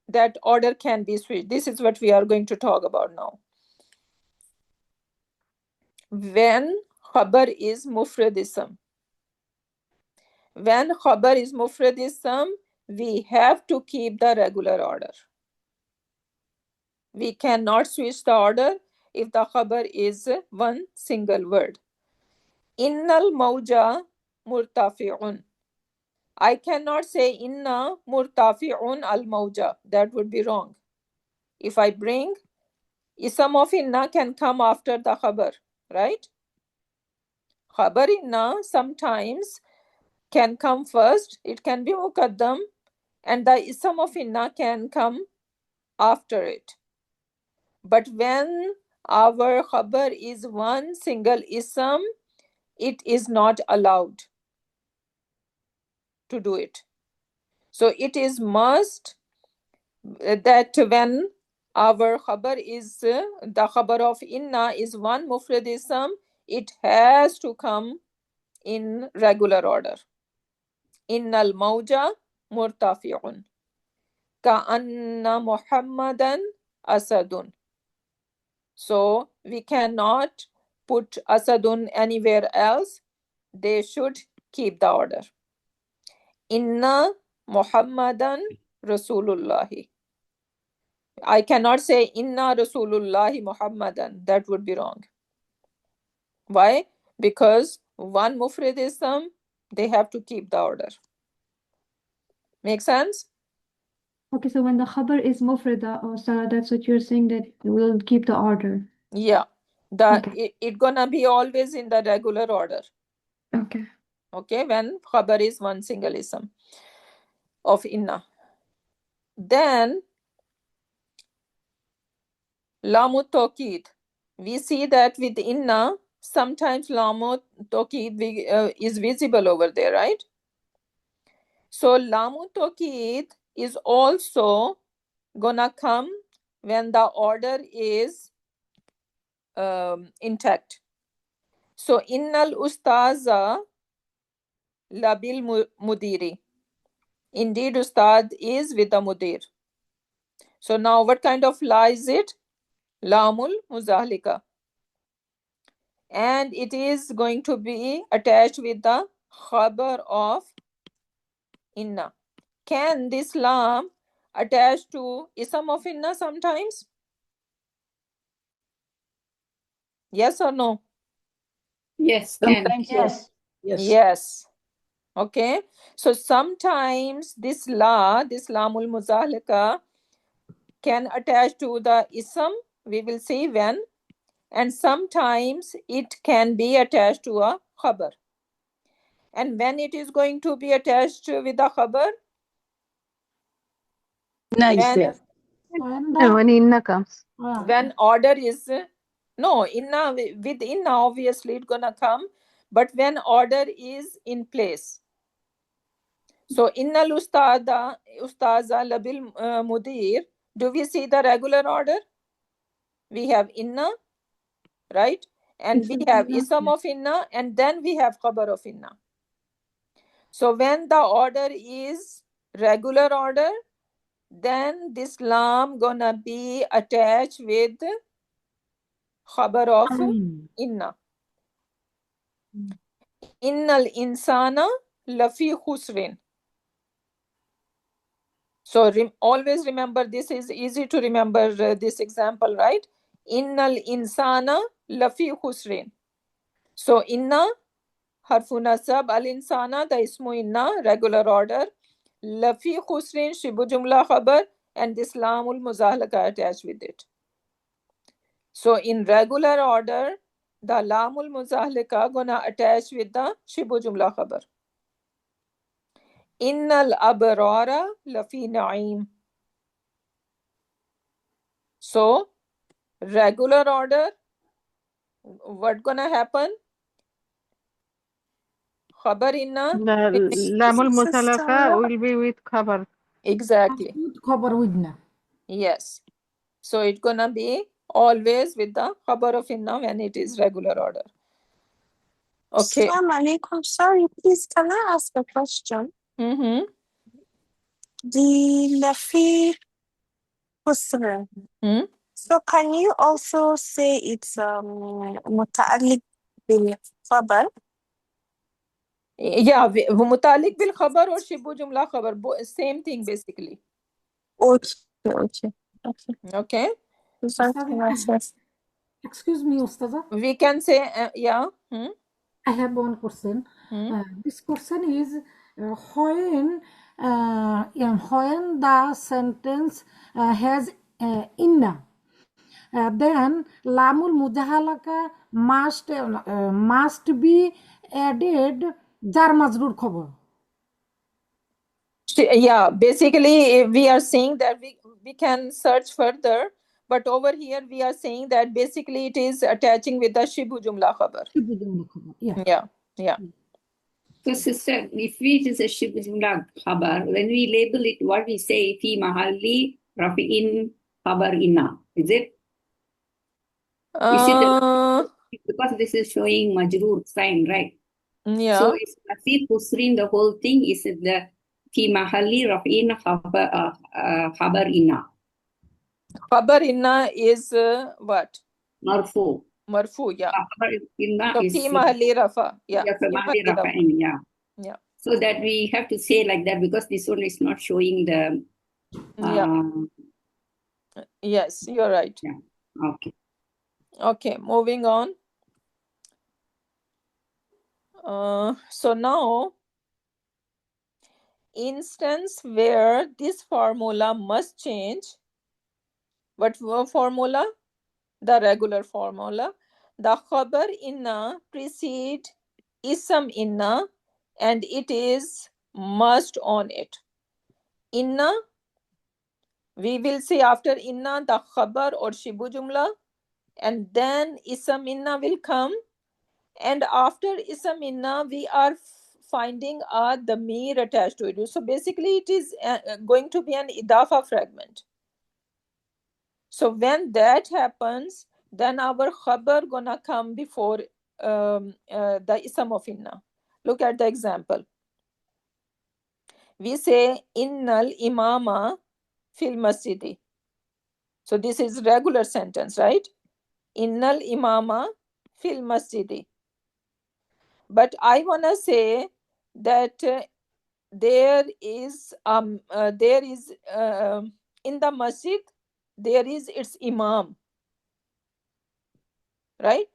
that order can be switched. This is what we are going to talk about now. When khabar is mufrad ism. When khabar is mufrad ism, we have to keep the regular order. We cannot switch the order if the khabar is one single word. Innal mawja murtafi'un. I cannot say inna murtafi'un al mawja. That would be wrong. If I bring ism of inna can come after the khabar, right? Khabar inna sometimes can come first. It can be muqaddam, and the ism of inna can come after it. But when our khabar is one single ism, it is not allowed to do it. So it is must that when our khabar is the khabar of inna is one mufrad ism, it has to come in regular order. Innal mawja murtafi'un. Ka'anna Muhammadan asadun. So we cannot put asadun anywhere else. They should keep the order. Inna Muhammadan Rasulullahi. I cannot say Inna Rasulullahi Muhammadan. That would be wrong. Why? Because one mufrid ism, they have to keep the order. Make sense? Okay, so when the khabar is mufrida or Sarah, that's what you're saying, that we'll keep the order. Yeah. It gonna be always in the regular order. Okay. Okay, when khabar is one single ism of inna. Then lamu tawkid. We see that with inna, sometimes lamu tawkid is visible over there, right? So lamu tawkid is also gonna come when the order is intact. So innal ustaza labil mudiri. Indeed, ustad is with the mudir. So now what kind of la is it? Lamul muzahlika. And it is going to be attached with the khabar of inna. Can this lam attach to ism of inna sometimes? Yes or no? Yes, can. Yes. Yes. Okay. So sometimes this lamul muzahalaka, can attach to the ism. We will see when. And sometimes it can be attached to a khabar. And when it is going to be attached with the khabar? Nice. When inna comes. When order is no inna, with inna obviously it's gonna come, but when order is in place. So innal ustaza labil mudir, do we see the regular order? We have inna, right? And we have ism of inna, and then we have khabar of inna. So when the order is regular order, then this lam gonna be attached with khabar of inna. Innal insana lafi khusrin. So always remember, this is easy to remember this example, right? Innal insana lafi khusrin. So inna harfu nasab, al insana the ismu inna, regular order, lafi khusrin shibu jumla khabar, and this lamul muzahalaka attached with it. So in regular order, the lamul muzahalaka gonna attach with the shibu jumla khabar. Innal abrara lafi na'im. So regular order, what gonna happen? Khabar inna. The lamul mutalaka will be with khabar. Exactly. Khabar with na. Yes. So it's gonna be always with the khabar of inna when it is regular order. Okay. Assalamu alaikum. Sorry, please, can I ask a question? Mm-hmm. The lafi husra. So can you also say it's muta'alliq bil khabar? Yeah, mutalik bil khabar or shibu jumla khabar, same thing basically. Okay. Excuse me, Ustaza. We can say, yeah. I have one question. This question is when the sentence has inna, then lamul mujahalaka must be added jar majrur khabar. Yeah, basically we are saying that we can search further, but over here we are saying that basically it is attaching with the shibu jumla khabar. Yeah. So sister, if it is a shibu jumla khabar, when we label it, what we say, fi mahalli rafi'in khabar inna, is it? Is it because this is showing majroor sign, right? Yeah. So it's lafi khusrin, the whole thing is the fi mahalli rafi'in khabar inna. Khabar inna is what? Marfu. Marfu, yeah. Khabar inna so is fi mahalli rafa. Yeah. fi mahalli rafa'in, yeah. Yeah. So that we have to say like that because this one is not showing the. Yes, you're right. Yeah. Okay. Okay, moving on. So now, instance where this formula must change. What formula? The regular formula. The khabar inna precede ism inna and it is must on it. Inna, we will see after inna the khabar or shibu jumla, and then ism inna will come, and after ism inna we are finding a damir attached to it. So basically it is going to be an idafa fragment. So when that happens, then our khabar gonna come before the ism of inna. Look at the example. We say innal imama fil masjidi. So this is regular sentence, right? Innal imama fil masjidi. But I wanna say that there is in the masjid there is its imam, right?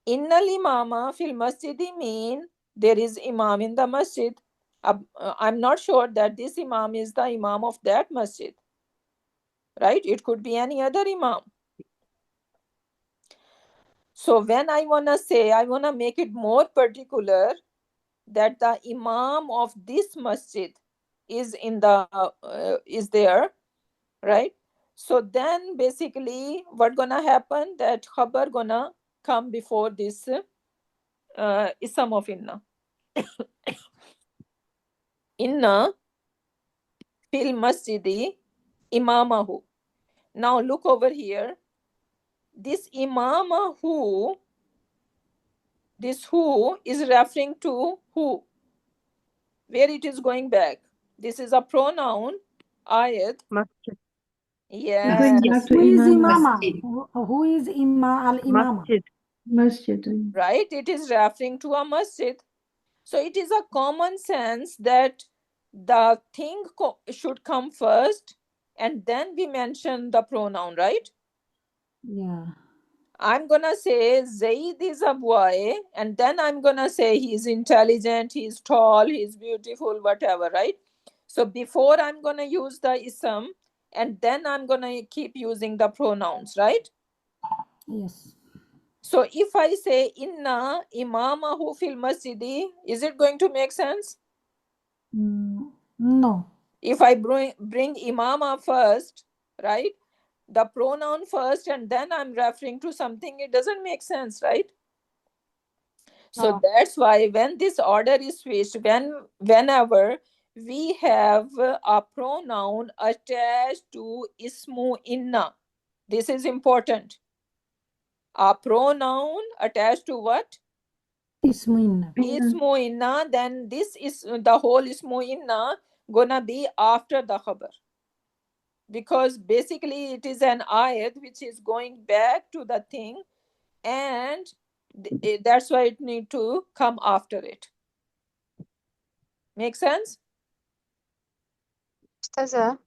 Innal imama fil masjidi mean there is imam in the masjid. I'm not sure that this imam is the imam of that masjid, right? It could be any other imam. So when I want to say, I want to make it more particular that the imam of this masjid is is there, right? So then basically what gonna happen, that khabar gonna come before this ism of inna. Inna fil masjidi imamahu. Now look over here. This imamahu, this who is referring to who? Where it is going back? This is a pronoun, ayat. Masjid. Yes. Who is imama? Masjid. Who is al-imama? Masjid. Masjid. Right? It is referring to a masjid. So it is a common sense that the thing should come first and then we mention the pronoun, right? Yeah. I'm gonna say Zaid is a boy, and then I'm gonna say he's intelligent, he's tall, he's beautiful, whatever, right? So before I'm gonna use the ism, and then I'm gonna keep using the pronouns, right? Yes. So if I say inna imamahu fil masjidi, is it going to make sense? No. If I bring imama first, right? The pronoun first, and then I'm referring to something, it doesn't make sense, right? So No. that's why when this order is switched, whenever we have a pronoun attached to ismu inna, this is important. A pronoun attached to what? Ismu inna. Ismu inna, then this is the whole ismu inna gonna be after the khabar. Because basically it is an ayat which is going back to the thing, and that's why it need to come after it. Make sense? Ustaza,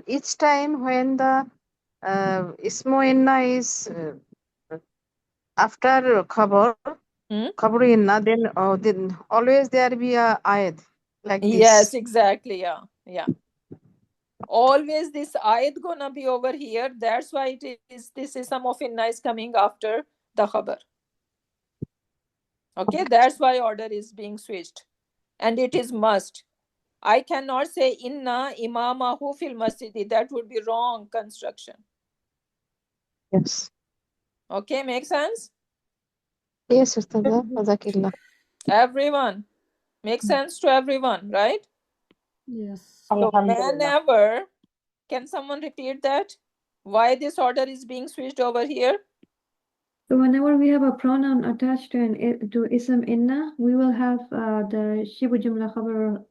each time when the ismu inna is after khabar inna, then always there be a ayat like this. Yes, exactly. Yeah. Always this ayat gonna be over here. That's why this ism of inna is coming after the khabar. Okay, that's why order is being switched, and it is must. I cannot say inna imamahu fil masjidi. That would be wrong construction. Yes. Okay, make sense? Yes, Ustaza. Jazakillah. Everyone. Makes sense to everyone, right? Yes. So whenever, can someone repeat that? Why this order is being switched over here? So whenever we have a pronoun attached to ism inna, we will have the shibu jumla khabar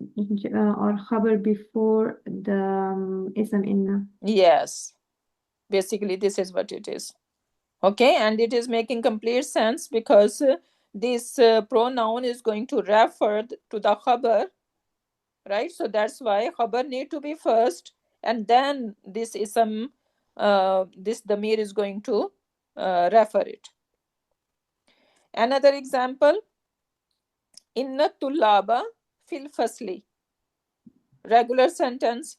or khabar before the ism inna. Yes. Basically, this is what it is. Okay, and it is making complete sense because this pronoun is going to refer to the khabar, right? So that's why khabar need to be first, and then this ism, this damir is going to refer it. Another example, inna tullaba fil fasli. Regular sentence.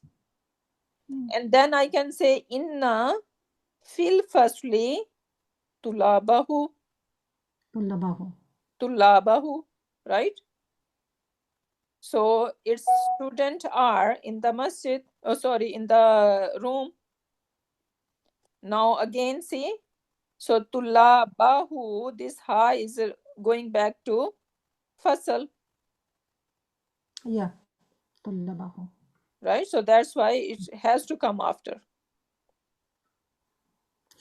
And then I can say inna fil fasli tullabahu. Tullabahu, right? So its students are in the masjid, in the room. Now again see, so tullabahu, this ha is going back to fasal. Yeah, tullabahu. Right, so that's why it has to come after.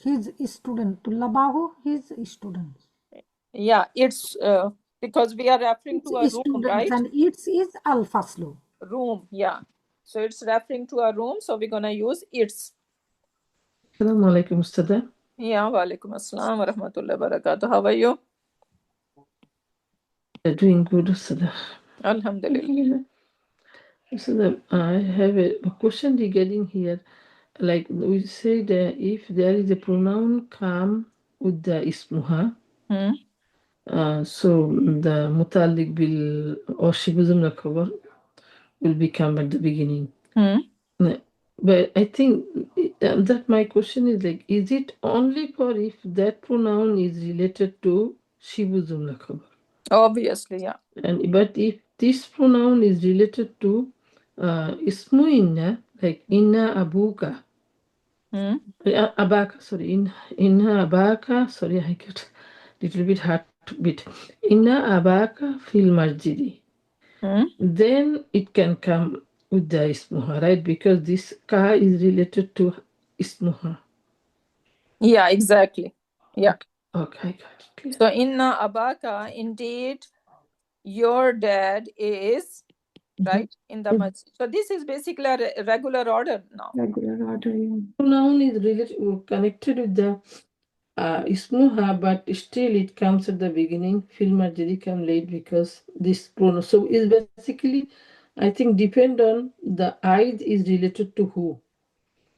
His student, tullabahu, his students. Yeah, it's because we are referring to a room, right? And it is al-faslu. Room, yeah. So it's referring to a room, so we're gonna use its. Assalamu alaikum, Ustaza. Yeah, wa alaikum assalam wa rahmatullahi wa barakatuh. How are you? Doing good, Ustaza. Alhamdulillah. Ustaza, I have a question regarding here. Like we say that if there is a pronoun come with the ismuha. Hmm. So the mutalik bil or shibuzum khabar will become at the beginning. Hmm. But I think that my question is like, is it only for if that pronoun is related to shibuzum khabar? Obviously, yeah. But if this pronoun is related to ismu inna, like inna abuka, Hmm. abaka, sorry, inna abaka, sorry, I get little bit hard bit. Inna abaka fil masjidi. Hmm. Then it can come with the ismuha, right? Because this ka is related to ismuha. Yeah, exactly. Yeah. Okay, I got it. Clear. So inna abaka, indeed, your dad is right in the masjid. So this is basically a regular order now. Regular order, yeah. Pronoun is related connected with the ismuha, but still it comes at the beginning. Fil marjidi come late because this pronoun. So is basically, I think, depend on the Eid is related to who.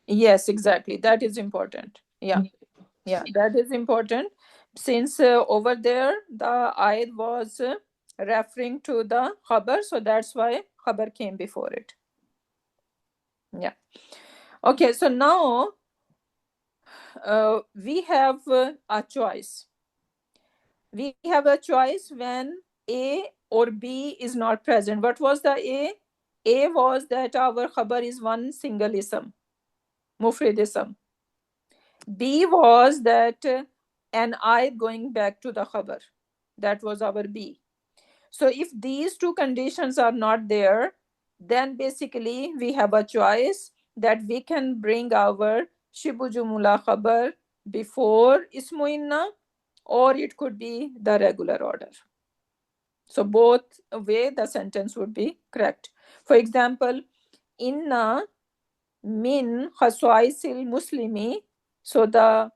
Yes, exactly. That is important. Yeah. Yeah, that is important. Since over there the ayat was referring to the khabar, so that's why khabar came before it. Yeah. Okay, so now we have a choice. We have a choice when A or B is not present. What was the A? A was that our khabar is one single ism, mufrid ism. B was that an ayat going back to the khabar. That was our B. So if these two conditions are not there, then basically we have a choice that we can bring our shibu jumla khabar before ismu inna, or it could be the regular order. So both way the sentence would be correct. For example, inna min khaswaisil muslimi. So the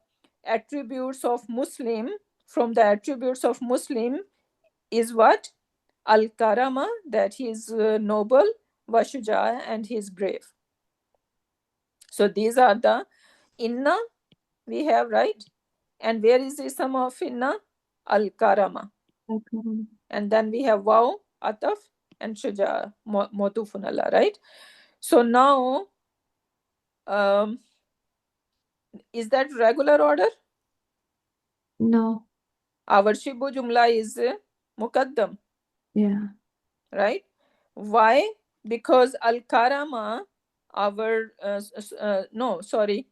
attributes of Muslim, from the attributes of Muslim is what? Al-Karama, that he is noble, Washuja, and he is brave. So these are the inna we have, right? And where is the sum of inna? Al-Karama. And then we have waw, ataf, and shuja, motufun Allah, right? So now, is that regular order? No. Our shibu jumla is muqaddam. Yeah. Right? Why? Because al-karama, our no, sorry,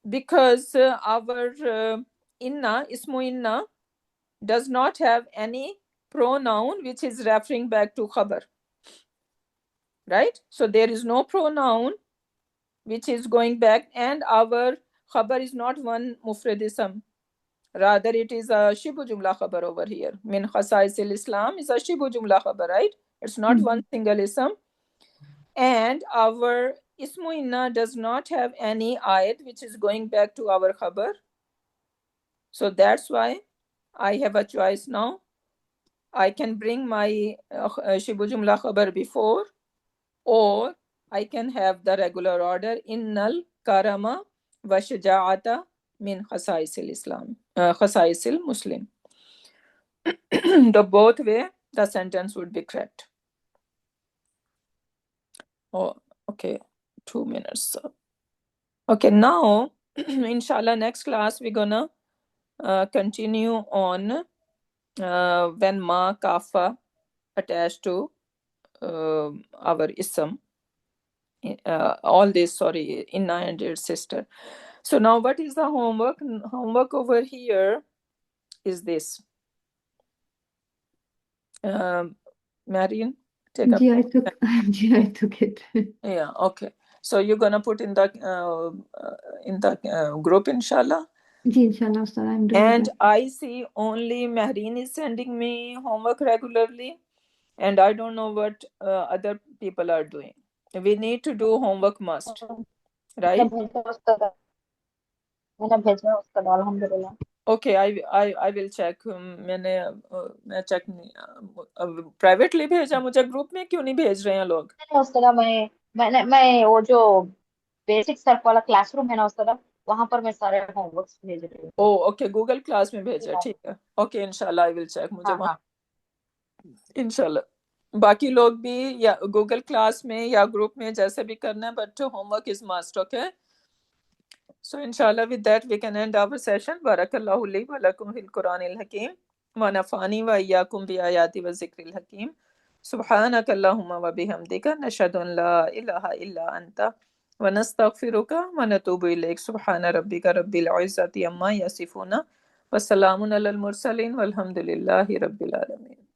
because our inna, ismu inna, does not have any pronoun which is referring back to khabar, right? So there is no pronoun which is going back, and our khabar is not one mufrad ism. Rather, it is a shibu jumla khabar over here. Min khasaisil Islam is a shibu jumla khabar, right? It's not one single ism. And our ismu inna does not have any ayat which is going back to our khabar. So that's why I have a choice now. I can bring my shibu jumla khabar before, or I can have the regular order innal karama wa shaja'ata min khasaisil Islam, khasaisil Muslim. The both way the sentence would be correct. Oh, okay, 2 minutes. Okay, now, inshallah, next class we're gonna continue on when ma kafa attached to our ism. All this, sorry, inna and its sister. So now what is the homework? Homework over here is this. Marian, take up. Yeah, I took it. Yeah, okay. So you're gonna put in the group, inshallah. Inshallah, Ustad, I'm doing And that. I see only Mehreen is sending me homework regularly, and I don't know what other people are doing. We need to do homework must, right? Okay, I will check. मैं check नहीं privately भेजा, मुझे group में क्यों नहीं भेज रहे हैं लोग? मैं वो जो बेसिक सर्फ वाला क्लासरूम है ना उसका वहां पर मैं सारे होमवर्क्स भेज रही हूँ। ओ ओके, गूगल क्लास में भेजा, ठीक है, ओके, इंशाल्लाह आई विल चेक। मुझे हाँ हाँ इंशाल्लाह बाकी लोग भी या गूगल क्लास में या ग्रुप में जैसे भी करना है, but homework is must, okay. So inshallah with that we can end our session. Barakallahu li wa lakum fil Quranil Hakim wa nafani wa iyyakum bi ayati wa zikril hakim. Subhanaka Allahumma wa bihamdika nashhadu an la ilaha illa anta wa nastaghfiruka wa natubu ilayk. Subhana rabbika rabbil izzati amma yasifuna wa salamun alal mursalin walhamdulillahi rabbil alamin.